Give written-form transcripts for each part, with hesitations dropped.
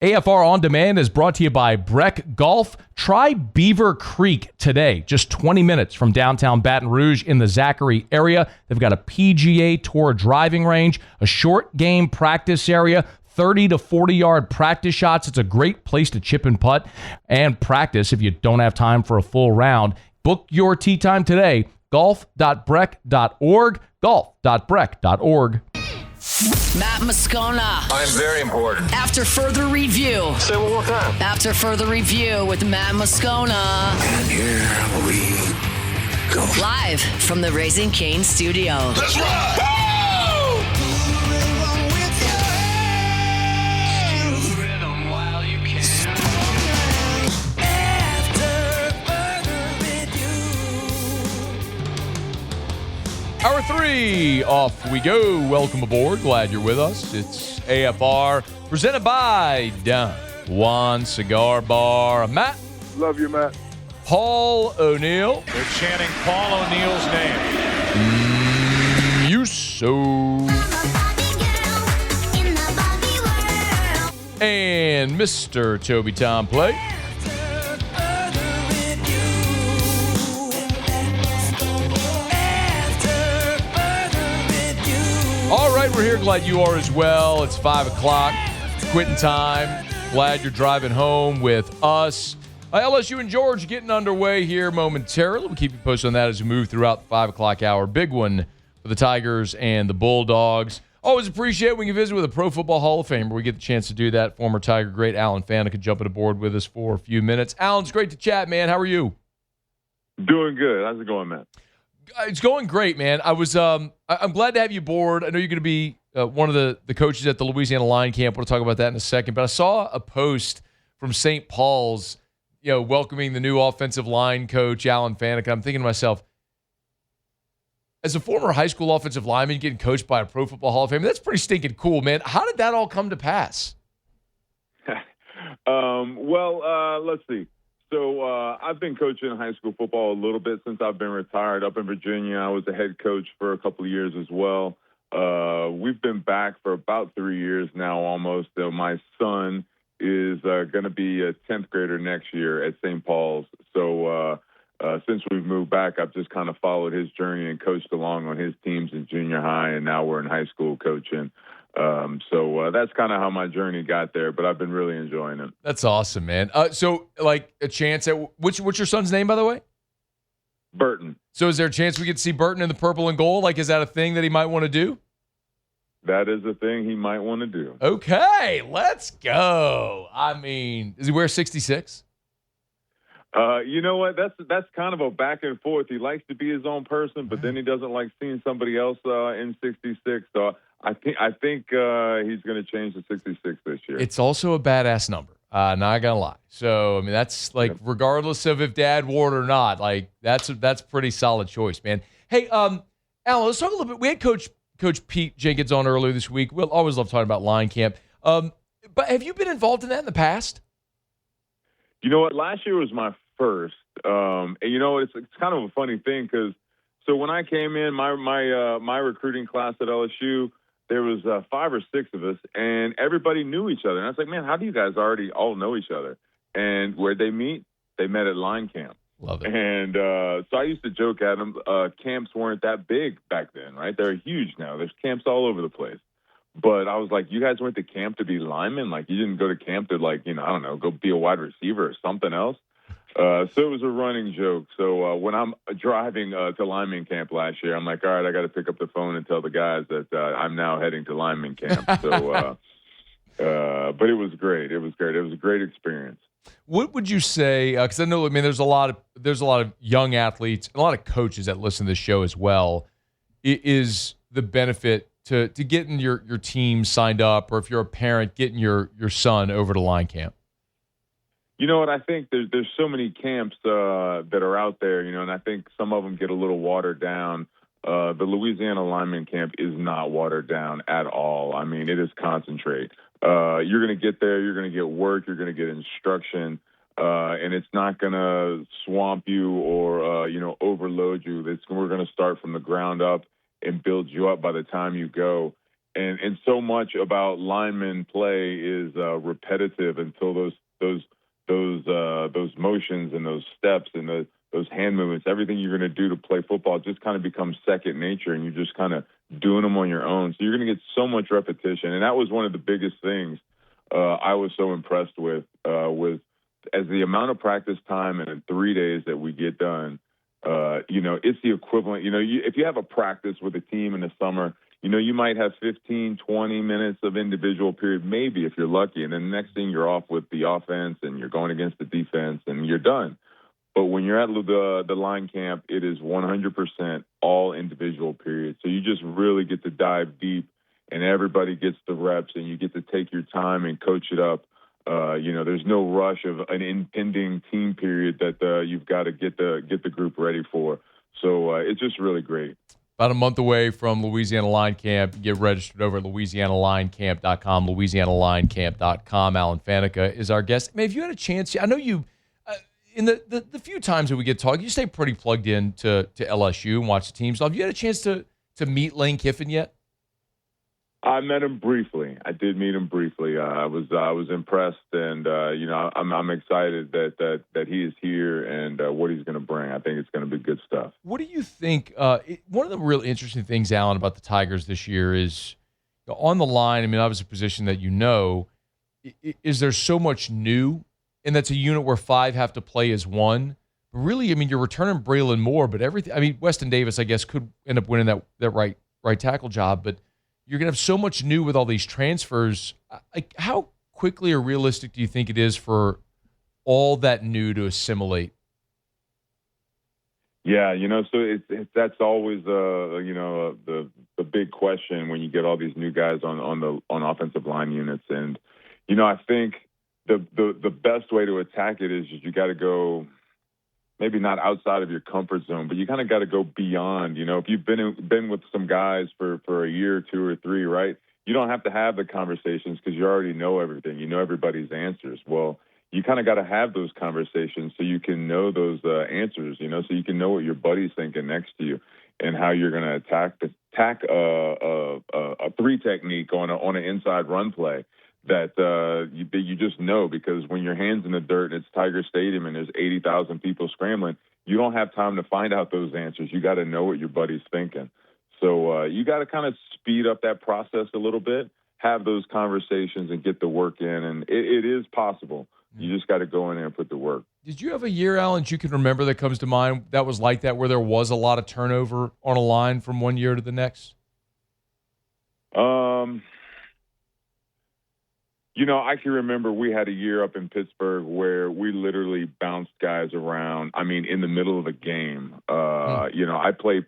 AFR On Demand is brought to you by Breck Golf. Try Beaver Creek today, just 20 minutes from downtown Baton Rouge in the Zachary area. They've got a PGA Tour driving range, a short game practice area, 30 to 40-yard practice shots. It's a great place to chip and putt and practice if you don't have time for a full round. Book your tee time today, golf.breck.org, golf.breck.org. Matt Moscona. I'm very important. After further review. Say it one more time. After further review with Matt Moscona. And here we go. Live from the Raising Cane studio. Let's ride! Hour 3, off we go. Welcome aboard. Glad you're with us. It's AFR, presented by Don Juan Cigar Bar. Matt. Love you, Matt. Paul O'Neill. They're chanting Paul O'Neill's name. You so. And Mr. Toby Tom Play. All right, we're here. Glad you are as well. It's 5 o'clock, quitting time. Glad you're driving home with us. LSU and Georgia getting underway here momentarily. We'll keep you posted on that as we move throughout the 5 o'clock hour. Big one for the Tigers and the Bulldogs. Always appreciate when you visit with a Pro Football Hall of Famer. We get the chance to do that. Former Tiger great Alan Faneca jumping aboard with us for a few minutes. Alan, it's great to chat, man. How are you? Doing good. How's it going, man? It's going great, man. I'm glad to have you aboard. I know you're going to be one of the coaches at the Louisiana Lineman Camp. We'll talk about that in a second. But I saw a post from St. Paul's, welcoming the new offensive line coach, Alan Faneca. I'm thinking to myself, as a former high school offensive lineman getting coached by a Pro Football Hall of Famer, that's pretty stinking cool, man. How did that all come to pass? Let's see. So I've been coaching high school football a little bit since I've been retired up in Virginia. I was a head coach for a couple of years as well. We've been back for about 3 years now almost. My son is going to be a 10th grader next year at St. Paul's. So since we've moved back, I've just kind of followed his journey and coached along on his teams in junior high, and now we're in high school coaching. So that's kind of how my journey got there, but I've been really enjoying it. That's awesome, man. So like a chance at what's your son's name, by the way? Burton. So is there a chance we get to see Burton in the purple and gold? Like, is that a thing that he might want to do? That is a thing he might want to do. Okay, let's go. I mean, does he wear 66? You know what? That's kind of a back and forth. He likes to be his own person, but then he doesn't like seeing somebody else in 66. So I think he's going to change to 66 this year. It's also a badass number. Not gonna lie. So I mean, that's like regardless of if Dad wore it or not, like that's pretty solid choice, man. Hey, Alan, let's talk a little bit. We had Coach Pete Jenkins on earlier this week. We'll always love talking about line camp. But have you been involved in that in the past? You know what? Last year was my first. And you know, it's kind of a funny thing because so when I came in, my recruiting class at LSU, there was 5 or 6 of us, and everybody knew each other. And I was like, man, how do you guys already all know each other? And where'd they meet? They met at line camp. Love it. And so I used to joke at them, camps weren't that big back then, right? They're huge now. There's camps all over the place. But I was like, you guys went to camp to be linemen? Like, you didn't go to camp to, like, I don't know, go be a wide receiver or something else? So it was a running joke. So when I'm driving to lineman camp last year, I'm like, all right, I got to pick up the phone and tell the guys that I'm now heading to lineman camp. So, but it was great. It was great. It was a great experience. What would you say? Because I know, there's a lot of young athletes, and a lot of coaches that listen to this show as well. Is the benefit to getting your team signed up, or if you're a parent, getting your son over to line camp? You know what? I think there's so many camps that are out there, and I think some of them get a little watered down. The Louisiana Lineman Camp is not watered down at all. I mean, it is concentrate. You're going to get there. You're going to get work. You're going to get instruction, and it's not going to swamp you or overload you. We're going to start from the ground up and build you up by the time you go. And so much about lineman play is repetitive until those motions and those steps and those hand movements, everything you're going to do to play football just kind of becomes second nature, and you're just kind of doing them on your own. So you're going to get so much repetition, and that was one of the biggest things I was so impressed with as the amount of practice time in the 3 days that we get done. It's the equivalent. If you have a practice with a team in the summer, you might have 15, 20 minutes of individual period, maybe if you're lucky. And then the next thing you're off with the offense and you're going against the defense and you're done. But when you're at the line camp, it is 100% all individual periods. So you just really get to dive deep and everybody gets the reps and you get to take your time and coach it up. There's no rush of an impending team period that you've got to get the group ready for. So it's just really great. About a month away from Louisiana Line Camp. Get registered over at LouisianaLineCamp.com, LouisianaLineCamp.com. Alan Faneca is our guest. I mean, if you had a chance, I know you, in the few times that we get talking, you stay pretty plugged in to LSU and watch the teams. Have you had a chance to meet Lane Kiffin yet? I met him briefly. I did meet him briefly. I was impressed, and I'm excited that he is here and what he's going to bring. I think it's going to be good stuff. What do you think? One of the really interesting things, Alan, about the Tigers this year is on the line. I mean, obviously, a position that is there so much new, and that's a unit where 5 have to play as one. But really, I mean, you're returning Braylon Moore, but everything. I mean, Weston Davis, I guess, could end up winning that right tackle job, but you're going to have so much new with all these transfers. How quickly or realistic do you think it is for all that new to assimilate? Yeah, so that's always the big question when you get all these new guys on offensive line units. And I think the best way to attack it is you got to go maybe not outside of your comfort zone, but you kind of got to go beyond. If you've been with some guys for a year, 2 or 3, right? You don't have to have the conversations because you already know everything. You know everybody's answers. Well, you kind of got to have those conversations so you can know those answers. So you can know what your buddy's thinking next to you and how you're going to attack a 3 technique on an inside run play. That you just know, because when your hand's in the dirt and it's Tiger Stadium and there's 80,000 people scrambling, you don't have time to find out those answers. You got to know what your buddy's thinking. So you got to kind of speed up that process a little bit, have those conversations and get the work in. And it is possible. You just got to go in there and put the work. Did you have a year, Alan, that you can remember that comes to mind that was like that, where there was a lot of turnover on a line from one year to the next? I can remember we had a year up in Pittsburgh where we literally bounced guys around. I mean, in the middle of a game. I played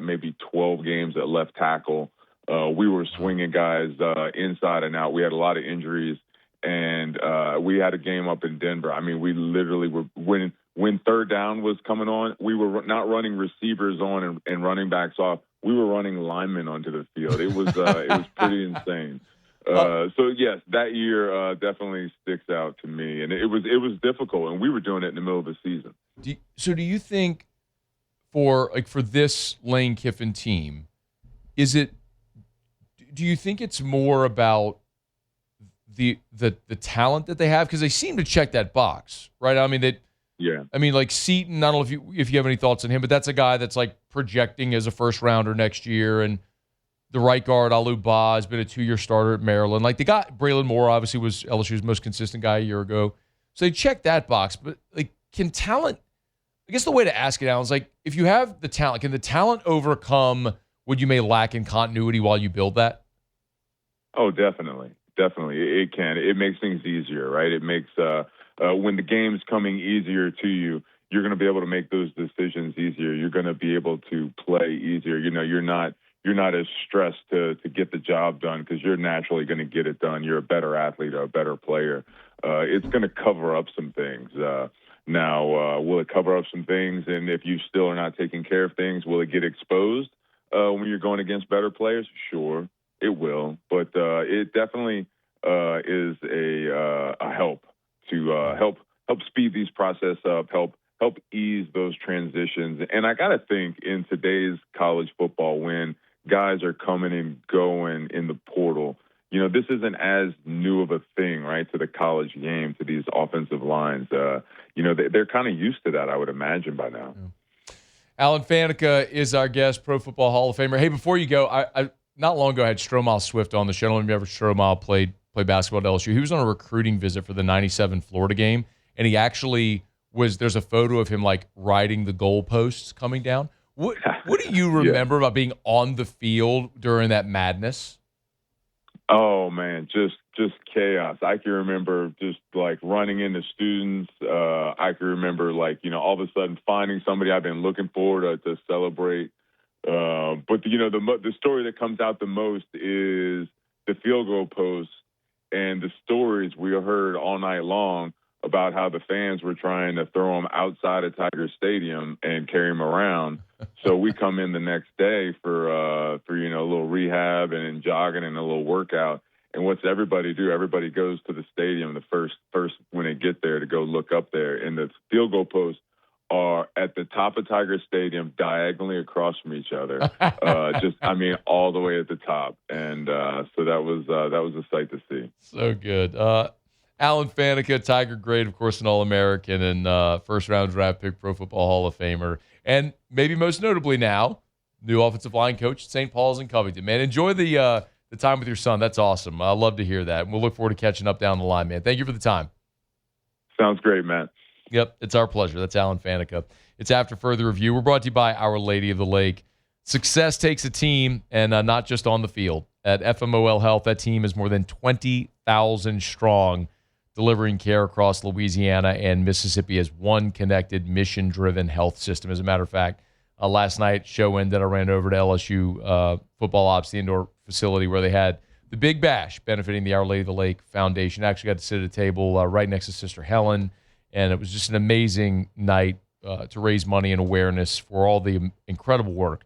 maybe 12 games at left tackle. We were swinging guys inside and out. We had a lot of injuries, and we had a game up in Denver. I mean, we literally were when third down was coming on, we were not running receivers on and running backs off. We were running linemen onto the field. It was pretty insane. So yes, that year definitely sticks out to me, and it was difficult, and we were doing it in the middle of the season. Do you think for this Lane Kiffin team, do you think it's more about the talent that they have, because they seem to check that box, right? I mean like Seaton. I don't know if you have any thoughts on him, but that's a guy that's like projecting as a first rounder next year, and the right guard, Alu Ba, has been a 2-year starter at Maryland. Like, the guy, Braylon Moore, obviously was LSU's most consistent guy a year ago. So they check that box. But, can talent – I guess the way to ask it, Alan, is if you have the talent, can the talent overcome what you may lack in continuity while you build that? Oh, definitely. Definitely. It can. It makes things easier, right? It makes when the game's coming easier to you, you're going to be able to make those decisions easier. You're going to be able to play easier. You're not as stressed to get the job done because you're naturally going to get it done. You're a better athlete or a better player. It's going to cover up some things. Now, will it cover up some things? And if you still are not taking care of things, will it get exposed when you're going against better players? Sure, it will. But it definitely is a help to help speed these process up, help ease those transitions. And I got to think in today's college football, when guys are coming and going in the portal. You know, this isn't as new of a thing, right, to the college game, to these offensive lines. You know, they're kind of used to that, I would imagine, by now. Yeah. Alan Faneca is our guest, Pro Football Hall of Famer. Hey, before you go, I not long ago I had Stromile Swift on the show. I don't remember if Stromile played basketball at LSU. He was on a recruiting visit for the 97 Florida game, and he actually there's a photo of him, like, riding the goalposts coming down. What do you remember about being on the field during that madness? Oh, man, just chaos. I can remember just, like, running into students. I can remember, like, you know, all of a sudden finding somebody I've been looking for to celebrate. But, you know, the story that comes out the most is the field goal post and the stories we heard all night long about how the fans were trying to throw him outside of Tiger Stadium and carry him around. So we come in the next day for you know, a little rehab and jogging and a little workout. And what's everybody do? Everybody goes to the stadium the first when they get there to go look up there. And the field goal posts are at the top of Tiger Stadium, diagonally across from each other. All the way at the top. And so that was a sight to see. So good. Alan Faneca, Tiger grade, of course, an All-American and first-round draft pick, Pro Football Hall of Famer. And maybe most notably now, new offensive line coach at St. Paul's in Covington. Man, enjoy the time with your son. That's awesome. I love to hear that. And we'll look forward to catching up down the line, man. Thank you for the time. Sounds great, Matt. Yep, it's our pleasure. That's Alan Faneca. It's After Further Review. We're brought to you by Our Lady of the Lake. Success takes a team, and not just on the field. At FMOL Health, that team is more than 20,000 strong, delivering care across Louisiana and Mississippi as one connected, mission-driven health system. As a matter of fact, last night, show ended, I ran over to LSU Football Ops, the indoor facility where they had the Big Bash benefiting the Our Lady of the Lake Foundation. I actually got to sit at a table right next to Sister Helen, and it was just an amazing night to raise money and awareness for all the incredible work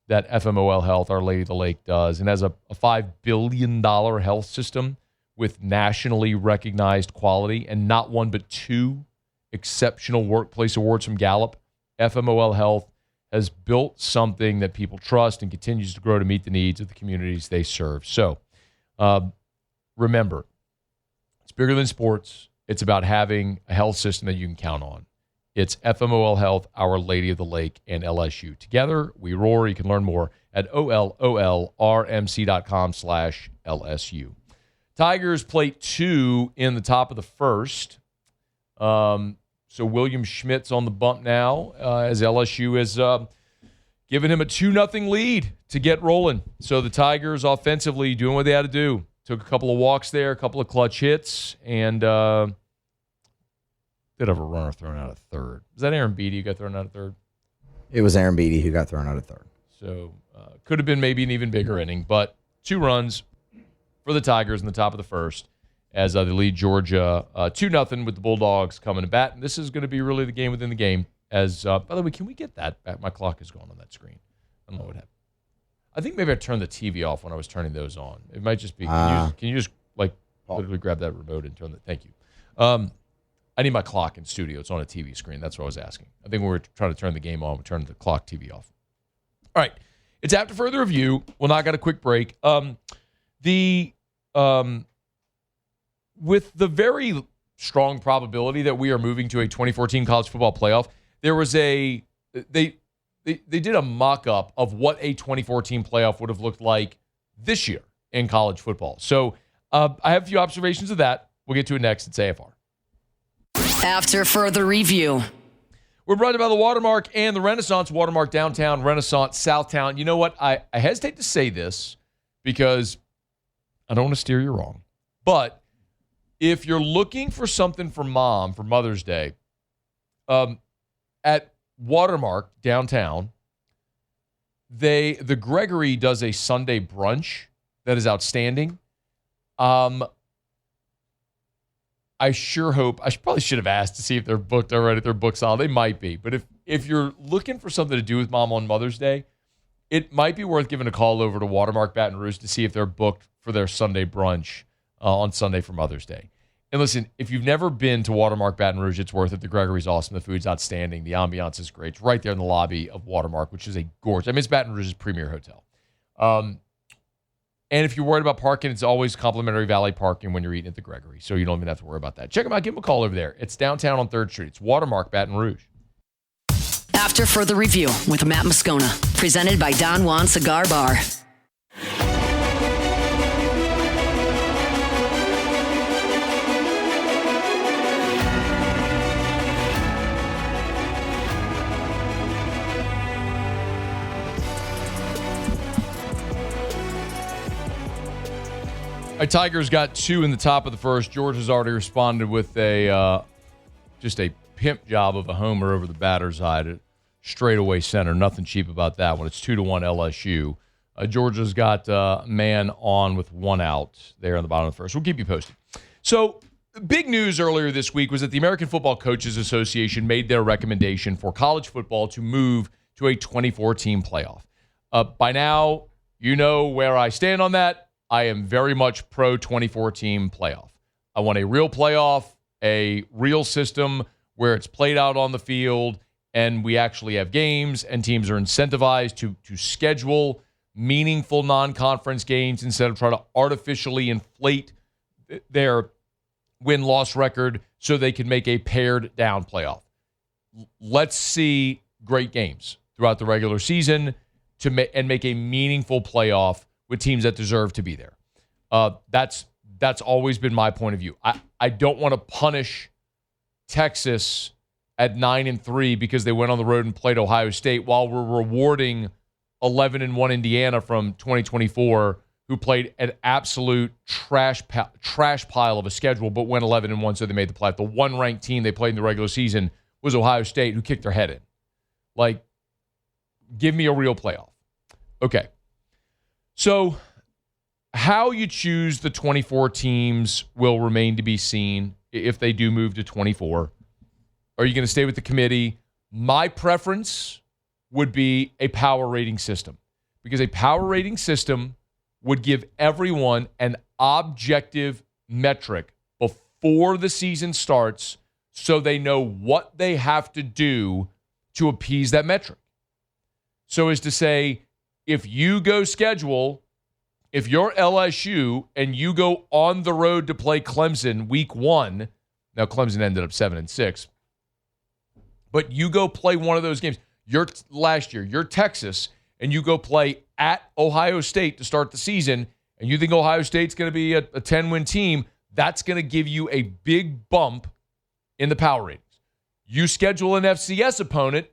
that FMOL Health, Our Lady of the Lake, does. And as a $5 billion health system with nationally recognized quality and not one but two exceptional workplace awards from Gallup, FMOL Health has built something that people trust and continues to grow to meet the needs of the communities they serve. So remember, it's bigger than sports. It's about having a health system that you can count on. It's FMOL Health, Our Lady of the Lake, and LSU. Together, we roar. You can learn more at ololrmc.com/LSU. Tigers plate 2 in the top of the first. So William Schmidt's on the bump now as LSU has given him a 2-0 lead to get rolling. So the Tigers offensively doing what they had to do. Took a couple of walks there, a couple of clutch hits, and did have a runner thrown out of third. Was that Aaron Beatty who got thrown out of third? It was Aaron Beatty who got thrown out of third. So could have been maybe an even bigger inning, but 2 runs for the Tigers in the top of the first as they lead Georgia 2-0 with the Bulldogs coming to bat. And this is going to be really the game within the game. As by the way, can we get that back? My clock is going on that screen. I don't know what happened. I think maybe I turned the TV off when I was turning those on. It might just be. Can you just like literally grab that remote and turn it? Thank you. I need my clock in studio. It's on a TV screen. That's what I was asking. I think when we were trying to turn the game on, we turned the clock TV off. All right. It's After Further Review. We'll knock out a quick break. With the very strong probability that we are moving to a 2014 college football playoff, there was they did a mock-up of what a 2014 playoff would have looked like this year in college football. So I have a few observations of that. We'll get to it next. It's AFR. After Further Review. We're brought to you by the Watermark and the Renaissance. Watermark downtown, Renaissance Southtown. You know what? I hesitate to say this because I don't want to steer you wrong. But if you're looking for something for mom for Mother's Day, at Watermark downtown, the Gregory does a Sunday brunch that is outstanding. I sure hope, probably should have asked to see if they're booked already, if they're booked solid. They might be. But if you're looking for something to do with mom on Mother's Day, it might be worth giving a call over to Watermark Baton Rouge to see if they're booked for their Sunday brunch on Sunday for Mother's Day. And listen, if you've never been to Watermark Baton Rouge, it's worth it. The Gregory's awesome. The food's outstanding. The ambiance is great. It's right there in the lobby of Watermark, which is a gorgeous. I mean, it's Baton Rouge's premier hotel. And if you're worried about parking, it's always complimentary valet parking when you're eating at the Gregory, so you don't even have to worry about that. Check them out. Give them a call over there. It's downtown on 3rd Street. It's Watermark, Baton Rouge. After Further Review with Matt Moscona, presented by Don Juan Cigar Bar. Tigers got 2 in the top of the first. Georgia's already responded with just a pimp job of a homer over the batter's side, straightaway center. Nothing cheap about that one. It's 2-1 LSU. Georgia's got man on with 1 out there on the bottom of the first. We'll keep you posted. So, big news earlier this week was that the American Football Coaches Association made their recommendation for college football to move to a 24-team playoff. By now, you know where I stand on that. I am very much pro 24-team playoff. I want a real playoff, a real system where it's played out on the field and we actually have games and teams are incentivized to schedule meaningful non-conference games instead of trying to artificially inflate their win-loss record so they can make a pared-down playoff. Let's see great games throughout the regular season and make a meaningful playoff with teams that deserve to be there. That's always been my point of view. I don't want to punish Texas at 9-3 because they went on the road and played Ohio State while we're rewarding 11-1 Indiana from 2024, who played an absolute trash pile of a schedule, but went 11-1, so they made the playoff. The one ranked team they played in the regular season was Ohio State, who kicked their head in. Like, give me a real playoff. Okay. So how you choose the 24 teams will remain to be seen if they do move to 24. Are you going to stay with the committee? My preference would be a power rating system, because a power rating system would give everyone an objective metric before the season starts so they know what they have to do to appease that metric. So as to say, if you go schedule, if you're LSU and you go on the road to play Clemson week 1, now Clemson ended up 7-6, but you go play one of those games. Last year, you're Texas, and you go play at Ohio State to start the season, and you think Ohio State's going to be a 10-win team, that's going to give you a big bump in the power ratings. You schedule an FCS opponent,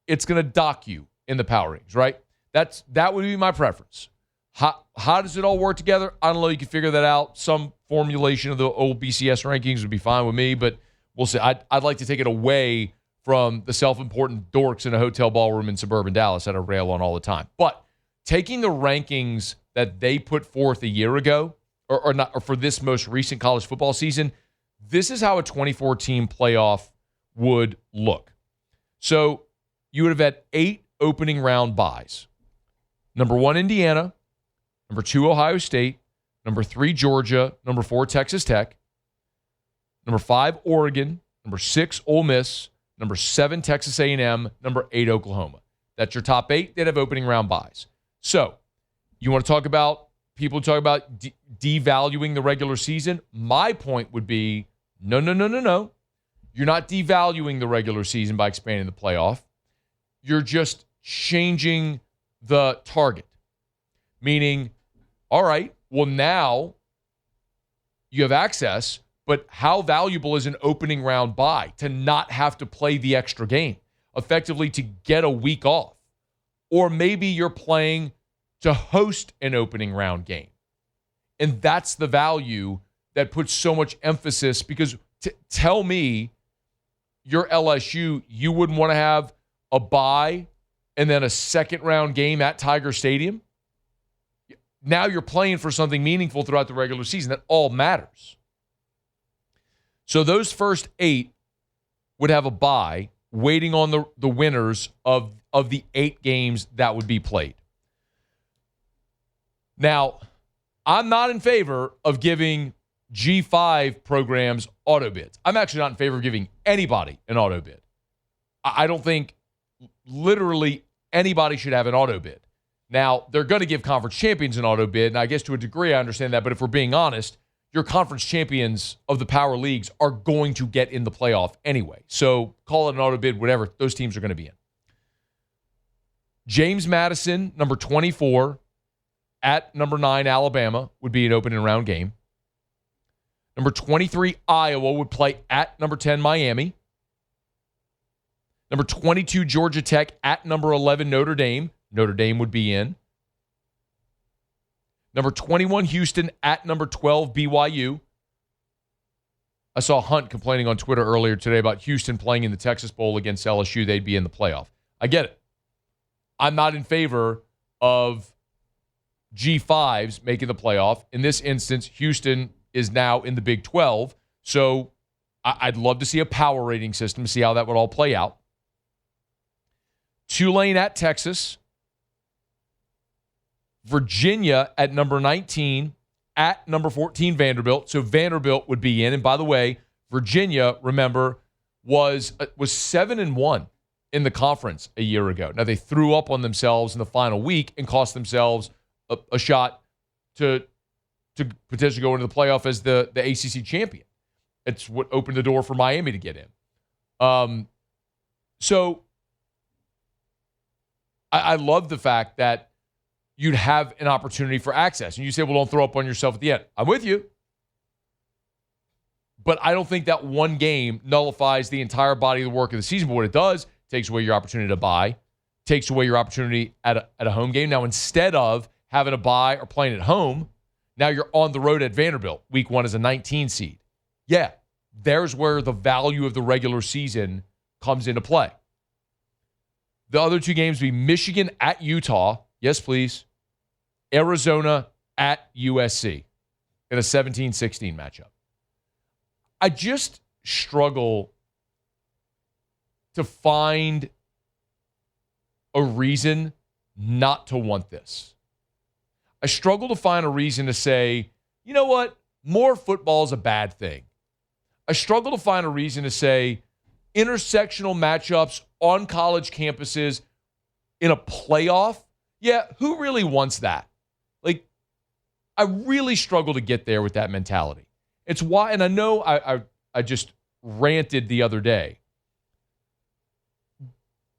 it's going to dock you in the power ratings, right? That would be my preference. How does it all work together? I don't know. You can figure that out. Some formulation of the old BCS rankings would be fine with me, but we'll see. I'd like to take it away from the self-important dorks in a hotel ballroom in suburban Dallas that I rail on all the time. But taking the rankings that they put forth a year ago, or for this most recent college football season, this is how a 24-team playoff would look. So you would have had 8 opening round byes. Number 1, Indiana. Number 2, Ohio State. Number 3, Georgia. Number 4, Texas Tech. Number 5, Oregon. Number 6, Ole Miss. Number 7, Texas A&M. Number 8, Oklahoma. That's your top 8. They'd have opening round byes. So you want to talk about people talk about devaluing the regular season? My point would be, no. You're not devaluing the regular season by expanding the playoff. You're just changing the target. Meaning, all right, well, now you have access, but how valuable is an opening round bye to not have to play the extra game, effectively to get a week off? Or maybe you're playing to host an opening round game. And that's the value that puts so much emphasis, because tell me you're LSU, you wouldn't want to have a bye and then a second round game at Tiger Stadium. Now you're playing for something meaningful throughout the regular season. That all matters. So those first 8 would have a bye waiting on the winners of the 8 games that would be played. Now, I'm not in favor of giving G5 programs auto bids. I'm actually not in favor of giving anybody an auto bid. I don't think literally anybody should have an auto bid. Now, they're going to give conference champions an auto bid, and I guess to a degree I understand that, but if we're being honest, your conference champions of the power leagues are going to get in the playoff anyway. So call it an auto bid, whatever, those teams are going to be in. James Madison, number 24, at number 9, Alabama, would be an opening round game. Number 23, Iowa, would play at number 10, Miami. Number 22, Georgia Tech, at number 11, Notre Dame. Notre Dame would be in. Number 21, Houston, at number 12, BYU. I saw Hunt complaining on Twitter earlier today about Houston playing in the Texas Bowl against LSU. They'd be in the playoff. I get it. I'm not in favor of G5s making the playoff. In this instance, Houston is now in the Big 12. So I'd love to see a power rating system, see how that would all play out. Tulane at Texas. Virginia at number 19, at number 14, Vanderbilt. So Vanderbilt would be in. And by the way, Virginia, remember, was 7-1 in the conference a year ago. Now, they threw up on themselves in the final week and cost themselves a shot to potentially go into the playoff as the ACC champion. It's what opened the door for Miami to get in. So I love the fact that you'd have an opportunity for access. And you say, well, don't throw up on yourself at the end. I'm with you. But I don't think that one game nullifies the entire body of the work of the season. But what it does, takes away your opportunity to buy, takes away your opportunity at a home game. Now, instead of having a bye or playing at home, now you're on the road at Vanderbilt. Week 1 is a 19 seed. Yeah, there's where the value of the regular season comes into play. The other two games will be Michigan at Utah. Yes, please. Arizona at USC in a 17-16 matchup. I just struggle to find a reason not to want this. I struggle to find a reason to say, you know what, more football is a bad thing. I struggle to find a reason to say intersectional matchups on college campuses in a playoff. Yeah, who really wants that? Like, I really struggle to get there with that mentality. It's why, and I know I just ranted the other day,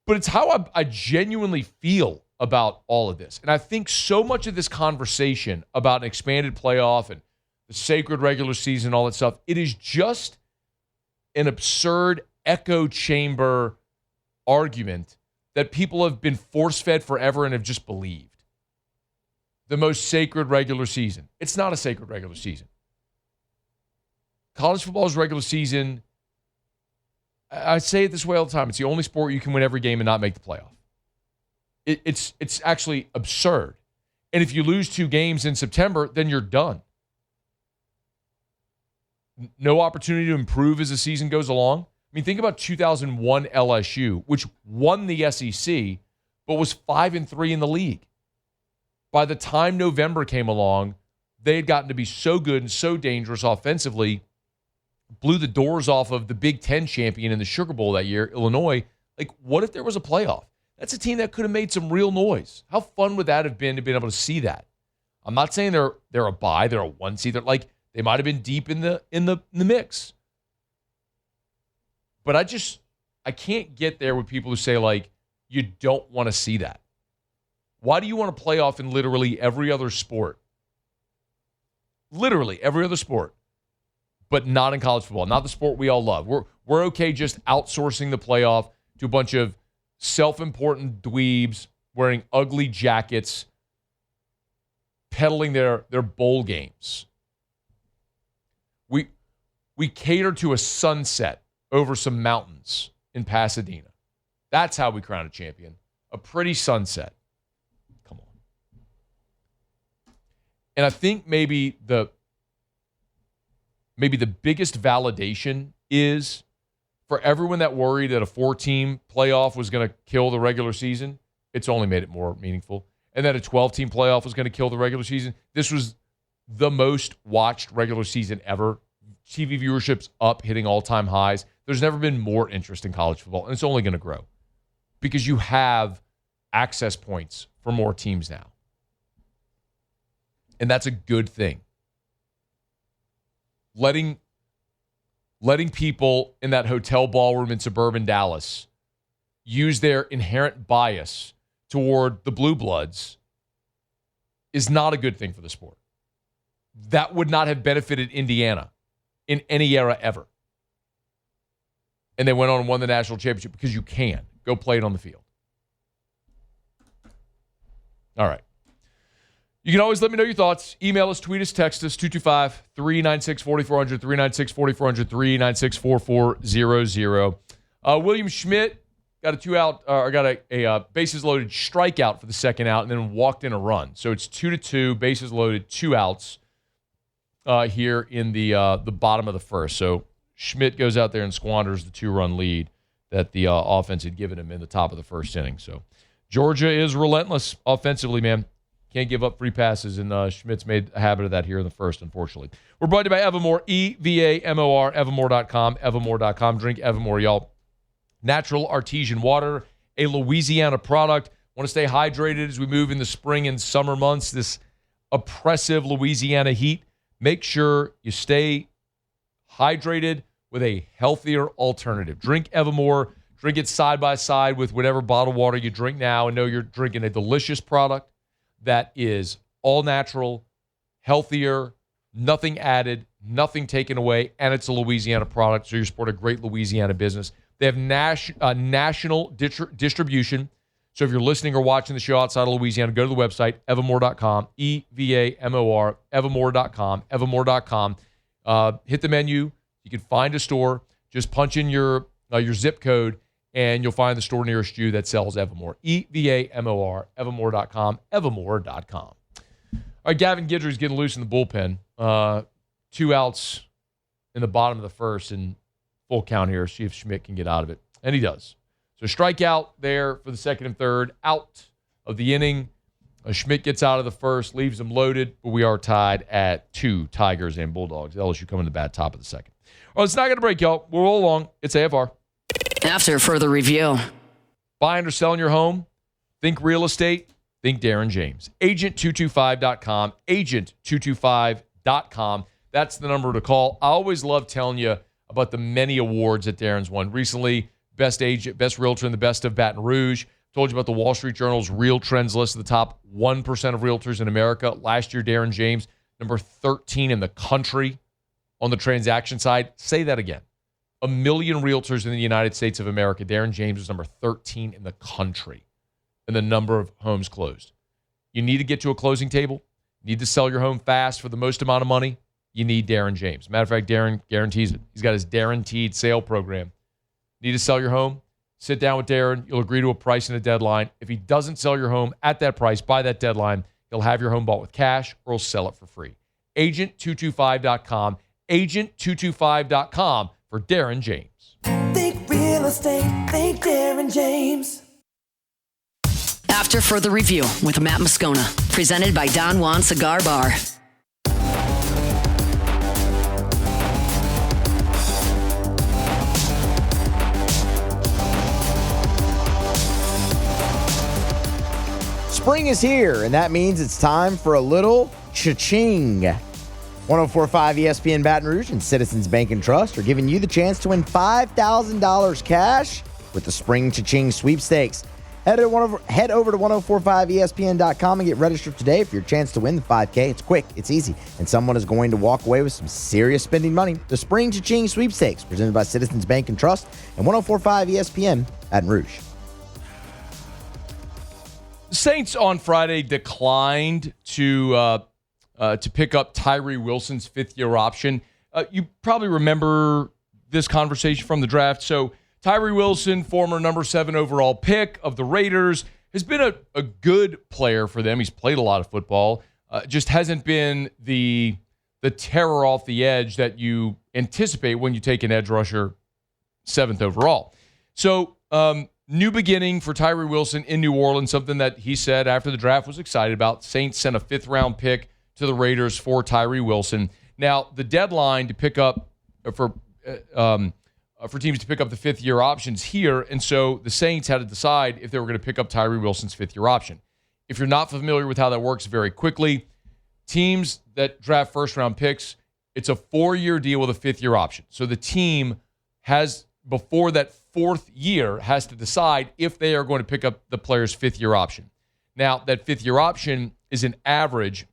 but it's how I genuinely feel about all of this. And I think so much of this conversation about an expanded playoff and the sacred regular season and all that stuff, it is just an absurd echo chamber argument that people have been force-fed forever and have just believed. The most sacred regular season. It's not a sacred regular season. College football's regular season, I say it this way all the time, it's the only sport you can win every game and not make the playoff. It's actually absurd. And if you lose 2 games in September, then you're done. No opportunity to improve as the season goes along. I mean, think about 2001 LSU, which won the SEC, but was 5-3 in the league. By the time November came along, they had gotten to be so good and so dangerous offensively, blew the doors off of the Big Ten champion in the Sugar Bowl that year, Illinois. Like, what if there was a playoff? That's a team that could have made some real noise. How fun would that have been to be able to see that? I'm not saying they're a bye, they're a 1 seed. They're like, they might have been deep in the mix. But I can't get there with people who say, like, you don't want to see that. Why do you want to play off in literally every other sport? Literally every other sport, but not in college football, not the sport we all love. We're okay just outsourcing the playoff to a bunch of self-important dweebs wearing ugly jackets, peddling their bowl games. We cater to a sunset over some mountains in Pasadena. That's how we crown a champion. A pretty sunset. Come on. And I think maybe the biggest validation is for everyone that worried that a 4-team playoff was going to kill the regular season, it's only made it more meaningful. And that a 12-team playoff was going to kill the regular season. This was the most watched regular season ever. TV viewership's up, hitting all-time highs. There's never been more interest in college football, and it's only going to grow because you have access points for more teams now. And that's a good thing. Letting people in that hotel ballroom in suburban Dallas use their inherent bias toward the Blue Bloods is not a good thing for the sport. That would not have benefited Indiana in any era ever. And they went on and won the national championship because you can. Go play it on the field. All right. You can always let me know your thoughts. Email us, tweet us, text us, 225-396-4400, 396-4400, 396-4400. William Schmidt got a bases loaded strikeout for the second out and then walked in a run. So it's 2-2, bases loaded, 2 outs here in the bottom of the first. So Schmidt goes out there and squanders the 2-run lead that the offense had given him in the top of the first inning. So Georgia is relentless offensively, man. Can't give up free passes, and Schmidt's made a habit of that here in the first, unfortunately. We're brought to you by Evermore, E-V-A-M-O-R, Evermore.com, Evermore.com. Drink Evermore, y'all. Natural artesian water, a Louisiana product. Want to stay hydrated as we move in the spring and summer months, this oppressive Louisiana heat. Make sure you stay hydrated with a healthier alternative. Drink Evermore. Drink it side by side with whatever bottled water you drink now and know you're drinking a delicious product that is all natural, healthier, nothing added, nothing taken away, and it's a Louisiana product, so you support a great Louisiana business. They have national distribution, so if you're listening or watching the show outside of Louisiana, go to the website, evermore.com, E-V-A-M-O-R, evermore.com, evermore.com. Hit the menu. You can find a store. Just punch in your zip code, and you'll find the store nearest you that sells Evermore. E-V-A-M-O-R, evermore.com, evermore.com. All right, Gavin Guidry's getting loose in the bullpen. 2 outs in the bottom of the first and full count here. See if Schmidt can get out of it. And he does. So strikeout there for the second and third. Out of the inning. Schmidt gets out of the first, leaves them loaded, but we are tied at 2 Tigers and Bulldogs. LSU coming to bat top of the second. All right, it's not going to break, y'all. We'll roll along. It's AFR. After further review. Buying or selling your home? Think real estate? Think Darren James. Agent225.com. Agent225.com. That's the number to call. I always love telling you about the many awards that Darren's won. Recently, best agent, best realtor in the best of Baton Rouge. Told you about the Wall Street Journal's Real Trends list of the top 1% of realtors in America. Last year, Darren James, number 13 in the country on the transaction side. Say that again. 1 million realtors in the United States of America. Darren James is number 13 in the country in the number of homes closed. You need to get to a closing table. You need to sell your home fast for the most amount of money. You need Darren James. Matter of fact, Darren guarantees it. He's got his guaranteed sale program. Need to sell your home? Sit down with Darren. You'll agree to a price and a deadline. If he doesn't sell your home at that price by that deadline, he'll have your home bought with cash or he'll sell it for free. Agent225.com. Agent225.com for Darren James. Think real estate. Think Darren James. After further review with Matt Moscona. Presented by Don Juan Cigar Bar. Spring is here, and that means it's time for a little cha-ching. 104.5 ESPN Baton Rouge and Citizens Bank and Trust are giving you the chance to win $5,000 cash with the Spring Cha-Ching Sweepstakes. Head over to 1045ESPN.com and get registered today for your chance to win the 5K. It's quick, it's easy, and someone is going to walk away with some serious spending money. The Spring Cha-Ching Sweepstakes, presented by Citizens Bank and Trust and 104.5 ESPN Baton Rouge. Saints on Friday declined to pick up Tyree Wilson's fifth-year option. You probably remember this conversation from the draft. So Tyree Wilson, former number 7 overall pick of the Raiders, has been a good player for them. He's played a lot of football. Just hasn't been the terror off the edge that you anticipate when you take an edge rusher 7th overall. So new beginning for Tyree Wilson in New Orleans, something that he said after the draft was excited about. Saints sent a 5th-round pick to the Raiders for Tyree Wilson. Now, the deadline to pick up for for teams to pick up the fifth-year options here, and so the Saints had to decide if they were going to pick up Tyree Wilson's fifth-year option. If you're not familiar with how that works very quickly, teams that draft first-round picks, it's a 4-year deal with a fifth-year option. So the team has, before that fourth year, has to decide if they are going to pick up the player's fifth-year option. Now, that fifth-year option is an average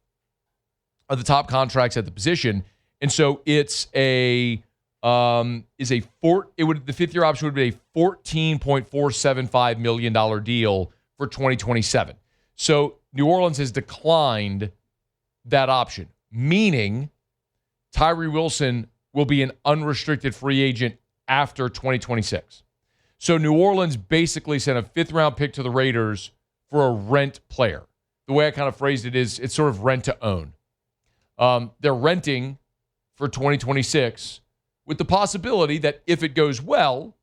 of the top contracts at the position, and so it's the fifth-year option would be a $14.475 million deal for 2027. So New Orleans has declined that option, meaning Tyree Wilson will be an unrestricted free agent after 2026. So New Orleans basically sent a fifth-round pick to the Raiders for a rent player. The way I kind of phrased it is it's sort of rent to own. They're renting for 2026 with the possibility that if it goes well,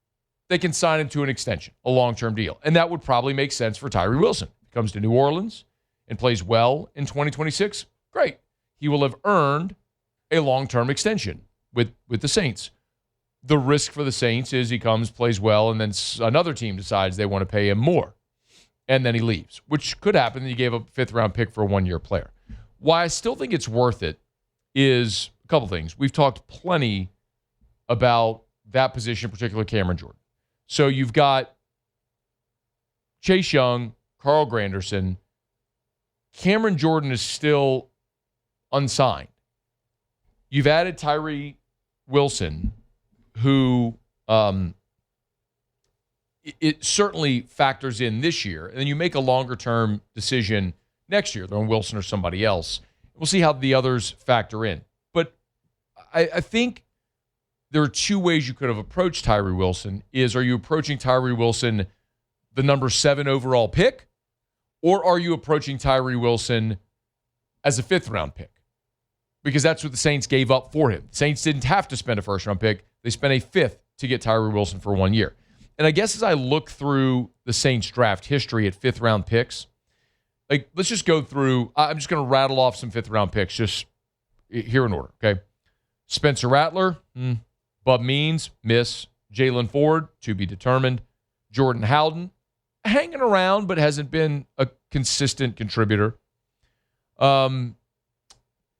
they can sign him to an extension, a long-term deal. And that would probably make sense for Tyree Wilson. He comes to New Orleans and plays well in 2026, great. He will have earned a long-term extension with the Saints. The risk for the Saints is he comes, plays well, and then another team decides they want to pay him more. And then he leaves, which could happen. You gave up a fifth-round pick for a one-year player. Why I still think it's worth it is a couple things. We've talked plenty about that position, in particular Cameron Jordan. So you've got Chase Young, Carl Granderson. Cameron Jordan is still unsigned. You've added Tyree Wilson, who it certainly factors in this year. And then you make a longer-term decision next year, on Wilson or somebody else. We'll see how the others factor in. But I think there are two ways you could have approached Tyree Wilson. Are you approaching Tyree Wilson the number 7 overall pick, or are you approaching Tyree Wilson as a fifth-round pick? Because that's what the Saints gave up for him. The Saints didn't have to spend a first-round pick. They spent a fifth to get Tyree Wilson for 1 year. And I guess as I look through the Saints draft history at fifth-round picks, let's just go through. I'm just going to rattle off some fifth-round picks just here in order, okay? Spencer Rattler, Bub Means, miss. Jalen Ford, to be determined. Jordan Howden, hanging around but hasn't been a consistent contributor. Natrell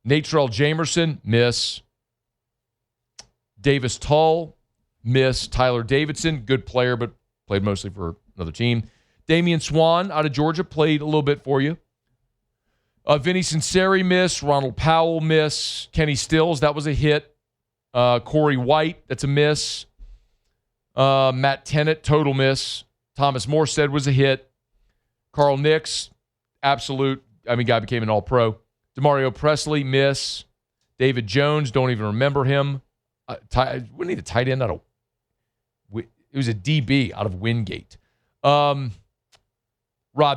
Jamerson, miss. Davis Tull, miss. Tyler Davidson, good player but played mostly for another team. Damian Swan out of Georgia played a little bit for you. Vinny Sinceri, miss. Ronald Powell, miss. Kenny Stills, that was a hit. Corey White, that's a miss. Matt Tennant, total miss. Thomas Morstead was a hit. Carl Nix, absolute. Guy became an all-pro. DeMario Presley, miss. David Jones, don't even remember him. We need a tight end out of. It was a DB out of Wingate. Rob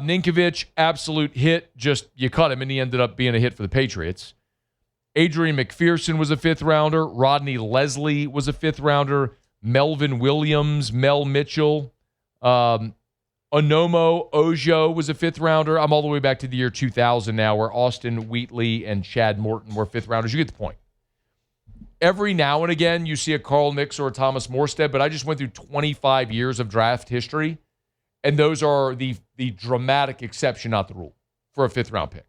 Ninkovich, absolute hit. Just you cut him, and he ended up being a hit for the Patriots. Adrian McPherson was a fifth-rounder. Rodney Leslie was a fifth-rounder. Melvin Williams, Mel Mitchell. Onomo Ojo was a fifth-rounder. I'm all the way back to the year 2000 now, where Austin Wheatley and Chad Morton were fifth-rounders. You get the point. Every now and again, you see a Carl Nix or a Thomas Morstead, but I just went through 25 years of draft history, and those are the dramatic exception, not the rule, for a fifth-round pick.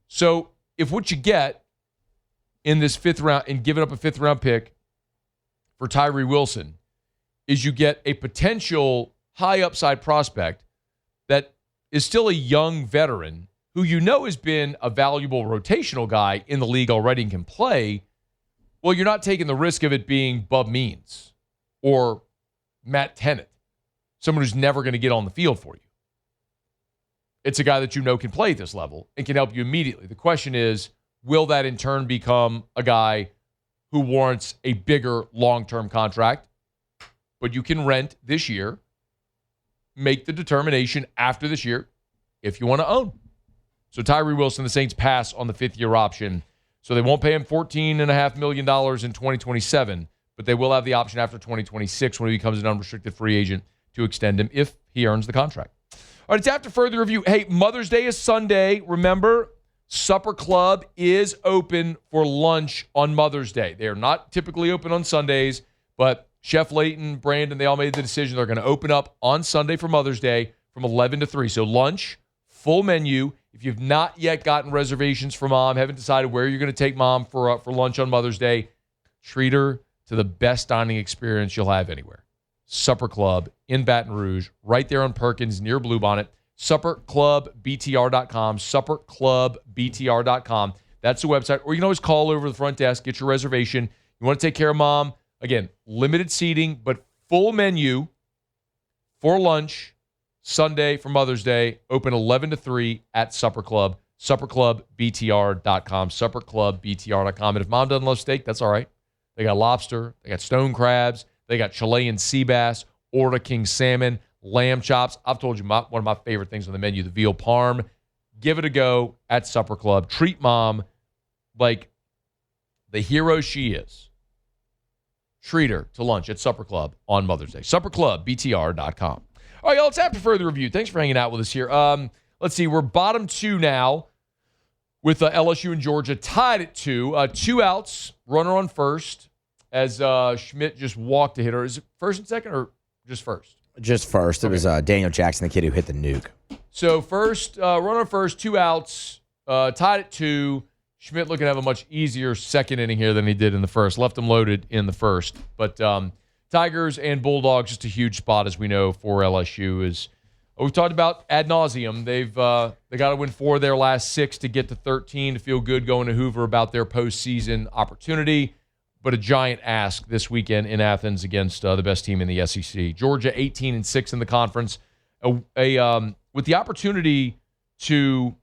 So if what you get in this fifth round, and giving up a fifth-round pick for Tyree Wilson, is you get a potential high-upside prospect that is still a young veteran who you know has been a valuable rotational guy in the league already and can play, well, you're not taking the risk of it being Bub Means or Matt Tennant, someone who's never going to get on the field for you. It's a guy that you know can play at this level and can help you immediately. The question is, will that in turn become a guy who warrants a bigger long-term contract? But you can rent this year, make the determination after this year if you want to own. So Tyree Wilson, the Saints pass on the fifth-year option. So they won't pay him $14.5 million in 2027, but they will have the option after 2026 when he becomes an unrestricted free agent to extend him if he earns the contract. All right, it's after further review. Hey, Mother's Day is Sunday. Remember, Supper Club is open for lunch on Mother's Day. They are not typically open on Sundays, but Chef Layton, Brandon, they all made the decision. They're going to open up on Sunday for Mother's Day from 11 to 3. So lunch, full menu. If you've not yet gotten reservations for Mom, haven't decided where you're going to take Mom for lunch on Mother's Day, treat her to the best dining experience you'll have anywhere. Supper Club in Baton Rouge, right there on Perkins near Bluebonnet. SupperClubBTR.com, SupperClubBTR.com. That's the website. Or you can always call over the front desk, get your reservation. You want to take care of Mom. Again, limited seating, but full menu for lunch Sunday for Mother's Day. Open 11 to 3 at Supper Club. SupperClubBTR.com, SupperClubBTR.com. And if Mom doesn't love steak, that's all right. They got lobster. They got stone crabs. They got Chilean sea bass, Orta King salmon, lamb chops. I've told you one of my favorite things on the menu, the veal parm. Give it a go at Supper Club. Treat Mom like the hero she is. Treat her to lunch at Supper Club on Mother's Day. SupperClubBTR.com. All right, y'all, it's after further review. Thanks for hanging out with us here. Let's see, we're bottom 2 now with LSU and Georgia tied at 2. 2 outs, runner on first, as Schmidt just walked a hitter. Is it first and second or just first? Just first. It was Daniel Jackson, the kid who hit the nuke. So first, runner on first, 2 outs, tied at 2. Schmidt looking to have a much easier second inning here than he did in the first. Left him loaded in the first. But Tigers and Bulldogs, just a huge spot, as we know, for LSU. Is we've talked about ad nauseum. They got to win 4 of their last 6 to get to 13 to feel good going to Hoover about their postseason opportunity. But a giant ask this weekend in Athens against the best team in the SEC. Georgia 18-6 in the conference. With the opportunity to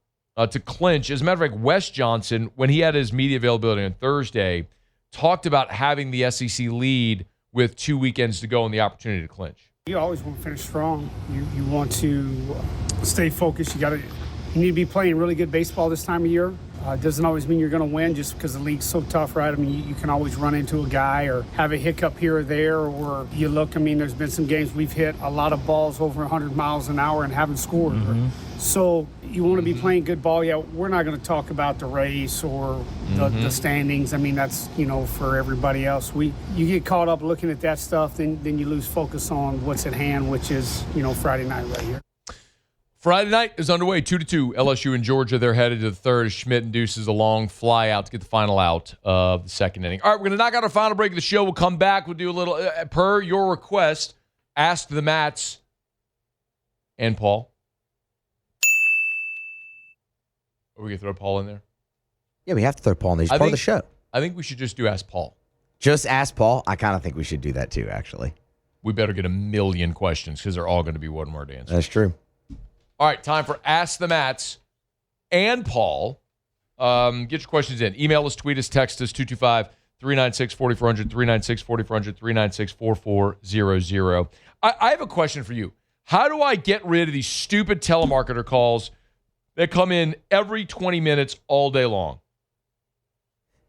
clinch. As a matter of fact, Wes Johnson, when he had his media availability on Thursday, talked about having the SEC lead with 2 weekends to go and the opportunity to clinch. You always want to finish strong. You want to stay focused. You need to be playing really good baseball this time of year. It doesn't always mean you're going to win just because the league's so tough, right? I mean, you can always run into a guy or have a hiccup here or there, or you look, I mean, there's been some games we've hit a lot of balls over 100 miles an hour and haven't scored. Mm-hmm. So you want to be playing good ball. Yeah, we're not going to talk about the race or the standings. I mean, that's, for everybody else. You get caught up looking at that stuff, then you lose focus on what's at hand, which is, Friday night right here. Friday night is underway, 2-2. LSU and Georgia, they're headed to the third as Schmidt induces a long fly out to get the final out of the second inning. All right, we're going to knock out our final break of the show. We'll come back. We'll do a little, per your request, Ask the Mats and Paul. Are we going to throw Paul in there? Yeah, we have to throw Paul in there. He's part of the show. I think we should just do Ask Paul. Just Ask Paul? I kind of think we should do that too, actually. We better get a million questions because they're all going to be one-word answers. That's true. All right, time for Ask the Mats and Paul. Get your questions in. Email us, tweet us, text us, 225-396-4400, 396-4400, 396-4400. I have a question for you. How do I get rid of these stupid telemarketer calls that come in every 20 minutes all day long?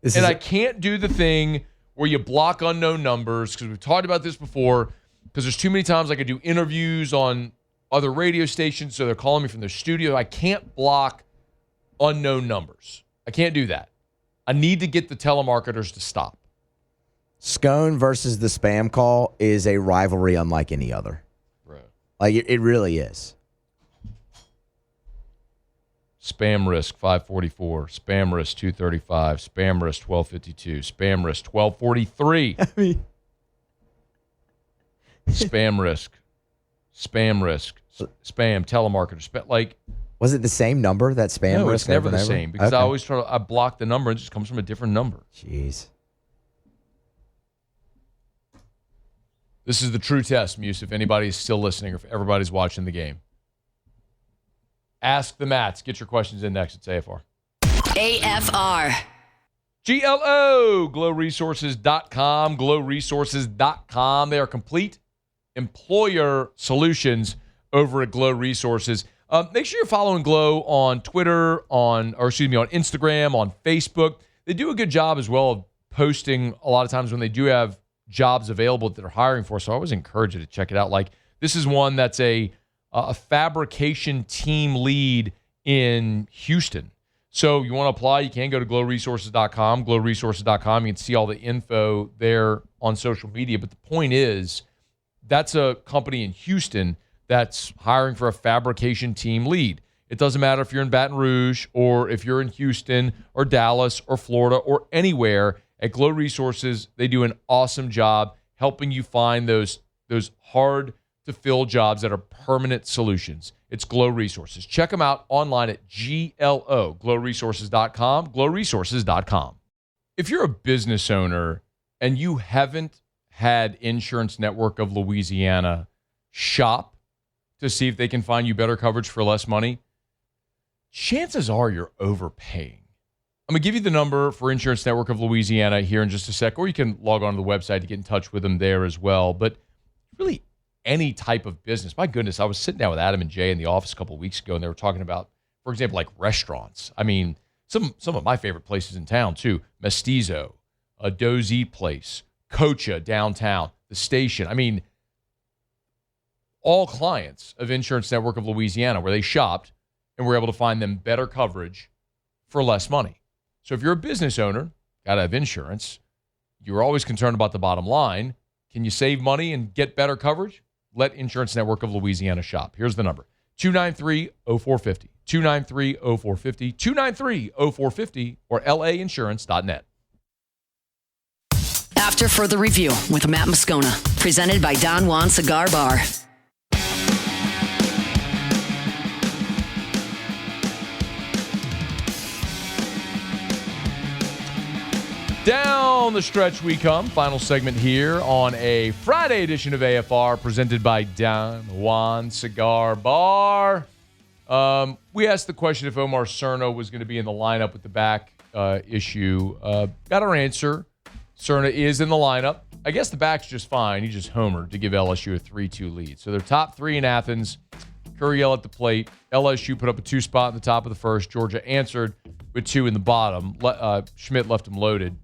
I can't do the thing where you block unknown numbers, because we've talked about this before, because there's too many times I could do interviews on other radio stations, so they're calling me from their studio. I can't block unknown numbers. I can't do that. I need to get the telemarketers to stop. Scone versus the spam call is a rivalry unlike any other. Right. Like, it really is. Spam risk 544, spam risk 235, spam risk 1252, spam risk 1243. Spam risk. Spam risk, spam, telemarketer, was it the same number that spam? No, risk it's never the same because okay. I block the number and it just comes from a different number. Jeez. This is the true test, Muse, if anybody's still listening or if everybody's watching the game. Ask the Mats. Get your questions in next at AFR. AFR. GLO, glowresources.com, glowresources.com. They are complete employer solutions over at Glow Resources. Make sure you're following Glow on Twitter, on Instagram, on Facebook. They do a good job as well of posting a lot of times when they do have jobs available that they're hiring for. So I always encourage you to check it out. Like this is one that's a fabrication team lead in Houston. So you want to apply, you can go to glowresources.com, glowresources.com. You can see all the info there on social media. But the point is, that's a company in Houston that's hiring for a fabrication team lead. It doesn't matter if you're in Baton Rouge or if you're in Houston or Dallas or Florida or anywhere. At Glow Resources, they do an awesome job helping you find those hard-to-fill jobs that are permanent solutions. It's Glow Resources. Check them out online at glowresources.com, glowresources.com. If you're a business owner and you haven't had Insurance Network of Louisiana shop to see if they can find you better coverage for less money, chances are you're overpaying. I'm going to give you the number for Insurance Network of Louisiana here in just a sec, or you can log on to the website to get in touch with them there as well. But really, any type of business. My goodness, I was sitting down with Adam and Jay in the office a couple of weeks ago, and they were talking about, for example, like restaurants. I mean, some of my favorite places in town, too. Mestizo, a Doe's Eat Place, Cocha downtown, the station. I mean, all clients of Insurance Network of Louisiana where they shopped and were able to find them better coverage for less money. So if you're a business owner, got to have insurance, you're always concerned about the bottom line. Can you save money and get better coverage? Let Insurance Network of Louisiana shop. Here's the number, 293-0450, 293-0450, 293-0450, or lainsurance.net. After Further Review with Matt Moscona, presented by Don Juan Cigar Bar. Down the stretch we come. Final segment here on a Friday edition of AFR presented by Don Juan Cigar Bar. We asked the question if Omar Cerna was going to be in the lineup with the back issue. Got our answer. Cerna is in the lineup. I guess the back's just fine. He just homered to give LSU a 3-2 lead. So they're top three in Athens. Curiel at the plate. LSU put up a 2 spot in the top of the first. Georgia answered with 2 in the bottom. Schmidt left him loaded.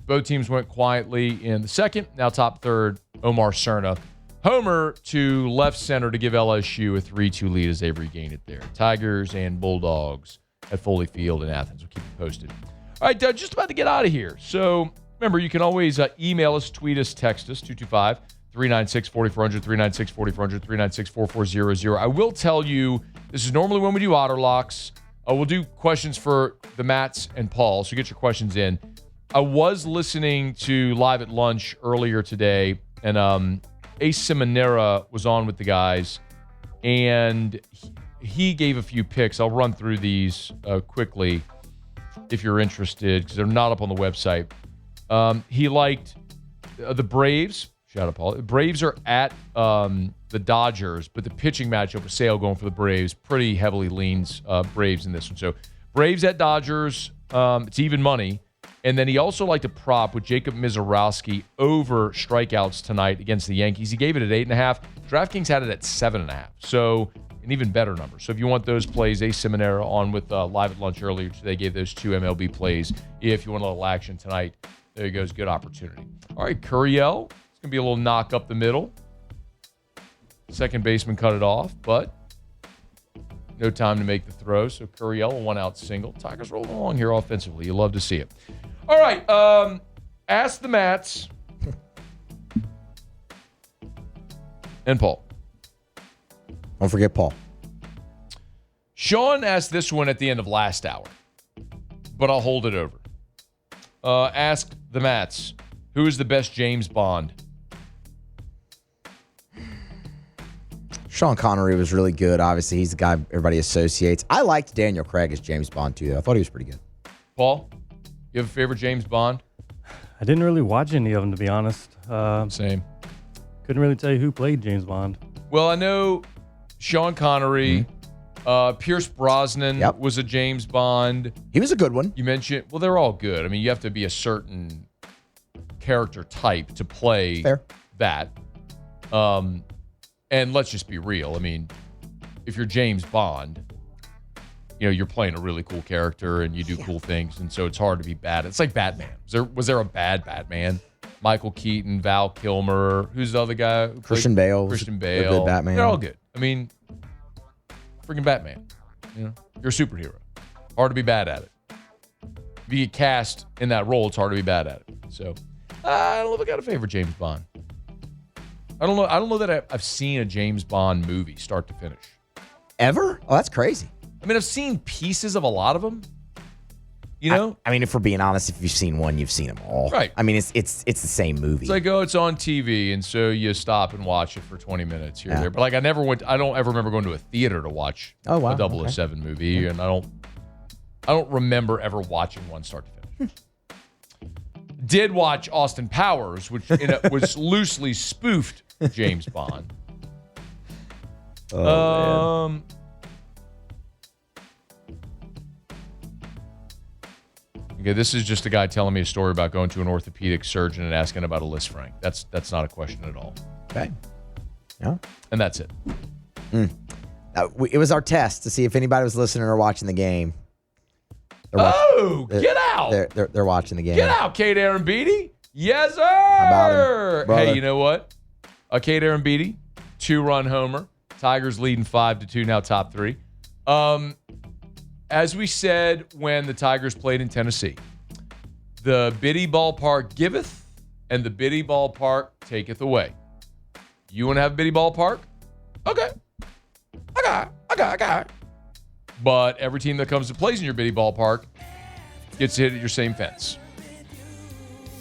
Both teams went quietly in the second. Now top third, Omar Cerna. Homer to left center to give LSU a 3-2 lead as they regain it there. Tigers and Bulldogs at Foley Field in Athens. We'll keep you posted. All right, just about to get out of here. So remember, you can always email us, tweet us, text us, 225-396-4400, 396-4400, 396-4400. I will tell you, this is normally when we do Otter Locks. We'll do questions for the Matts and Paul, so get your questions in. I was listening to Live at Lunch earlier today, and Ace Seminara was on with the guys, and he gave a few picks. I'll run through these quickly if you're interested, because they're not up on the website. He liked the Braves. Shout out, Paul. The Braves are at the Dodgers, but the pitching matchup with Sale going for the Braves pretty heavily leans Braves in this one. So Braves at Dodgers, it's even money. And then he also liked a prop with Jacob Mizorowski over strikeouts tonight against the Yankees. He gave it at 8.5. DraftKings had it at 7.5. So an even better number. So if you want those plays, Ace Seminara on with Live at Lunch earlier today gave those 2 MLB plays. If you want a little action tonight, there you go. It's a good opportunity. All right, Curiel. It's going to be a little knock up the middle. Second baseman cut it off, but no time to make the throw. So Curiel, a 1-out single. Tigers rolling along here offensively. You love to see it. All right, ask the Matts and Paul. Don't forget Paul. Sean asked this one at the end of last hour, but I'll hold it over. Ask the Matts, who is the best James Bond? Sean Connery was really good. Obviously, he's the guy everybody associates. I liked Daniel Craig as James Bond, too. I thought he was pretty good. Paul, you have a favorite James Bond? I didn't really watch any of them, to be honest. Same. Couldn't really tell you who played James Bond. Well, I know Sean Connery, Pierce Brosnan was a James Bond. He was a good one. You mentioned, well, they're all good. I mean, you have to be a certain character type to play that. And let's just be real. I mean, if you're James Bond, you know, you're playing a really cool character and you do cool things, and so it's hard to be bad. It's like Batman. Was there a bad Batman? Michael Keaton, Val Kilmer, who's the other guy? Christian Bale. Christian Bale. A good Batman. They're all good. I mean, freaking Batman. You know, you're a superhero. Hard to be bad at it. If you get cast in that role, it's hard to be bad at it. So, I don't know if I got a favorite James Bond. I don't know that I've seen a James Bond movie start to finish. Ever? Oh, that's crazy. I mean, I've seen pieces of a lot of them. You know? I mean, if we're being honest, if you've seen one, you've seen them all. Right. I mean, it's the same movie. It's like, oh, it's on TV, and so you stop and watch it for 20 minutes here and there. But like, I don't ever remember going to a theater to watch a 007 movie, and I don't remember ever watching one start to finish. Did watch Austin Powers, which was loosely spoofed James Bond. Man. Okay, this is just a guy telling me a story about going to an orthopedic surgeon and asking about a list franc. That's not a question at all. Okay. Yeah. And that's it. It was our test to see if anybody was listening or watching the game. Get out! They're watching the game. Get out, Kate Aaron Beatty. Yes, sir. How about him, hey, you know what? Kate Aaron Beatty, 2-run homer. Tigers leading 5-2 now, top 3. As we said when the Tigers played in Tennessee, the Biddy Ballpark giveth and the Biddy Ballpark taketh away. You want to have a Biddy Ballpark? Okay. I got it. But every team that comes to plays in your Biddy Ballpark gets hit at your same fence.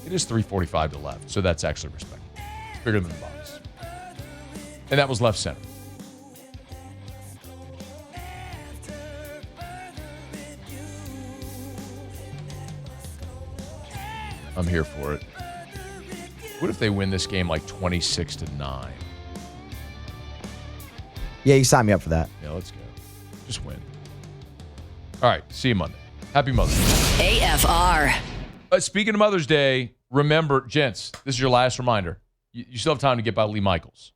It is 345 to left, so that's actually respectable. It's bigger than the box. And that was left center. I'm here for it. What if they win this game like 26-9? Yeah, you signed me up for that. Yeah, let's go. Just win. All right, see you Monday. Happy Mother's Day. AFR. Speaking of Mother's Day, remember, gents, this is your last reminder. You still have time to get by Lee Michaels.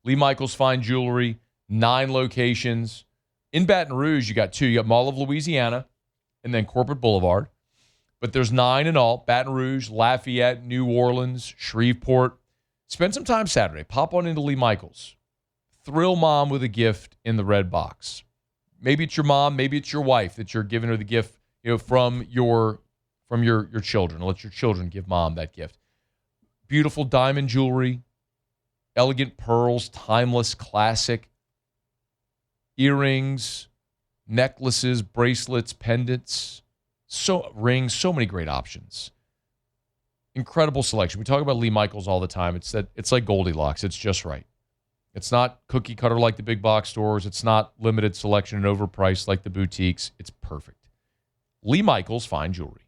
Lee Michaels Fine Jewelry, 9 locations. In Baton Rouge, you got 2. You got Mall of Louisiana and then Corporate Boulevard. But there's 9 in all. Baton Rouge, Lafayette, New Orleans, Shreveport. Spend some time Saturday. Pop on into Lee Michaels. Thrill mom with a gift in the red box. Maybe it's your mom, maybe it's your wife that you're giving her the gift, from your children. Let your children give mom that gift. Beautiful diamond jewelry, elegant pearls, timeless, classic earrings, necklaces, bracelets, pendants, rings, so many great options. Incredible selection. We talk about Lee Michaels all the time. It's like Goldilocks. It's just right. It's not cookie cutter like the big box stores. It's not limited selection and overpriced like the boutiques. It's perfect. Lee Michaels Fine Jewelry.